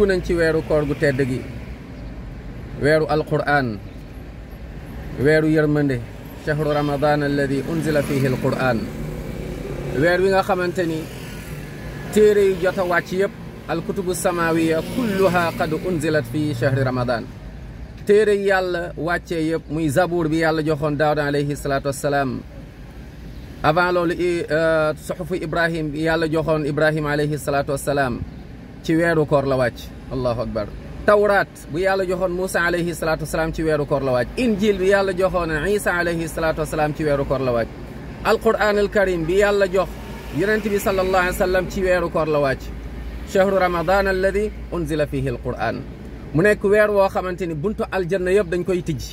dugg nañ ci weeru koor gu tedd gi weeru alquran weeru yërmande shahru ramadan alladi unzila fihi alquran weer wi nga xamante ni téere yu jot a wàcc yëpp alkutubu samawiya kulluha qad unzilat fi shahri ramadan téere yi yàlla wàccee yëpp muy zabour bi yàlla joxoon daawuda alayhi salaatu wassalaam avant loolu suhufu ibrahim bi yàlla joxoon ibrahim alayhi salaatu wassalaam ci weeru koor la wàcc allahu akbar tawraat bu yàlla joxoon Moussa alayhi salaatu wasalaam ci weeru koor la wàcc injil bi yàlla joxoon Isa alayhi salaatu wasalaam ci weeru koor la wàcc alquran al karim bi yàlla jox yonent bi sallallahu alayhi wa sallam ci weeru koor la wàcc chahru ramadan alladi unzila fihi alquran mu nekk weer woo xamante ni buntu aljanna yëpp dañ koy tijj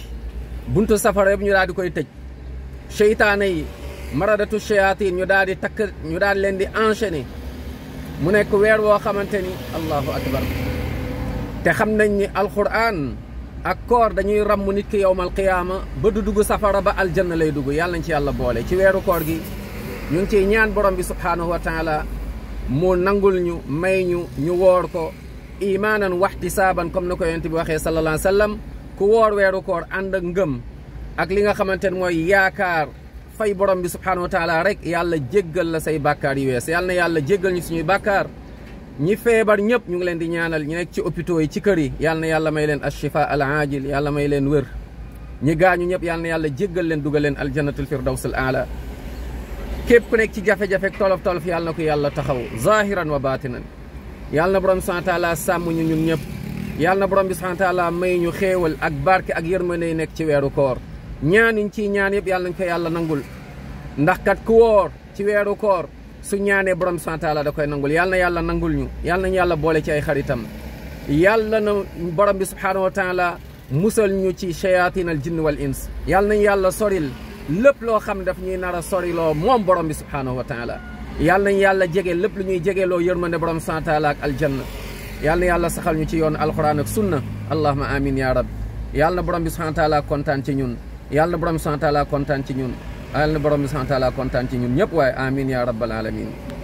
buntu safara yëpp ñu daal di koy tëj seytaane yi maradatu shayatin ñu daal di takk ñu daal leen di enchaîner mu nekk weer woo xamante ni allahu akbar te xam nañ ni alquran ak koor dañuy ramm nit ki yowmal qiyaama ba du dugg safara ba aljanna lay dugg yàlla nañ ci yàlla boole ci weeru koor gi ñu ngi ciy ñaan borom bi subhaanahu wa taala mu nangul ñu may ñu woor ko imaanan waxtisaaban comme na ko yonent bi waxee sallallahu alayhi wa sallam ku woor weeru koor ànd ak ngëm ak li nga xamante ne mooy yaakaar fay borom bi subhaanahu wa taala rek yàlla jéggal la say bàkkaar yu wees yàlla na yàlla jéggal ñu suñuy bàkkaar ñi feebar ñëpp ñu ngi leen di ñaanal ñi nekk ci hôpitaux yi ci kër yi yàlla na yàlla may leen ashifa al aajil yàlla may leen wér ñi gaañu ñëpp yàlla na yàlla jéggal leen dugal leen aljannatul firdaws al aala képp ku nekk ci jafe-jafe tolof tolof yàlla na ko yàlla taxaw zahiran wa batinan yàlla na borom subhaanahu wa taala sàmm ñu ñun ñëpp yàlla na borom bi subhaanahu wa taala may ñu xéewal ak barke ak yërmande yi nekk ci weeru koor ñaaniñ ciy ñaan yëpp yàlla nañ ko yàlla nangul ndax kat ku woor ci weeru koor su ñaanee borom subhaanahu wa taala da koy nangul yàlla na yàlla nangul ñu yàlla nañu yàlla boole ci ay xaritam yàlla na borom bi subhaanahu wa taala musal ñu ci shayatin al jinn wal ins yàlla nañu yàlla soril lépp loo xam ne daf ñuy nar a soriloo moom borom bi subhaanahu wa taala yàlla nañu yàlla jege lépp lu ñuy jegeloo yërmande borom subhaanahu wa taala ak aljanna yàlla na yàlla saxal ñu ci yoon alquran ak sunna allahumma amin ya rab yàlla na borom bi subhaanahu wa taala kontaan ci ñun yàlla na borom bi subhaanahu wa taala kontaan ci ñun yàlla na borom bi subhaanahu wa taala kontaan ci ñun ñëpp waaye amin ya rabbal alamin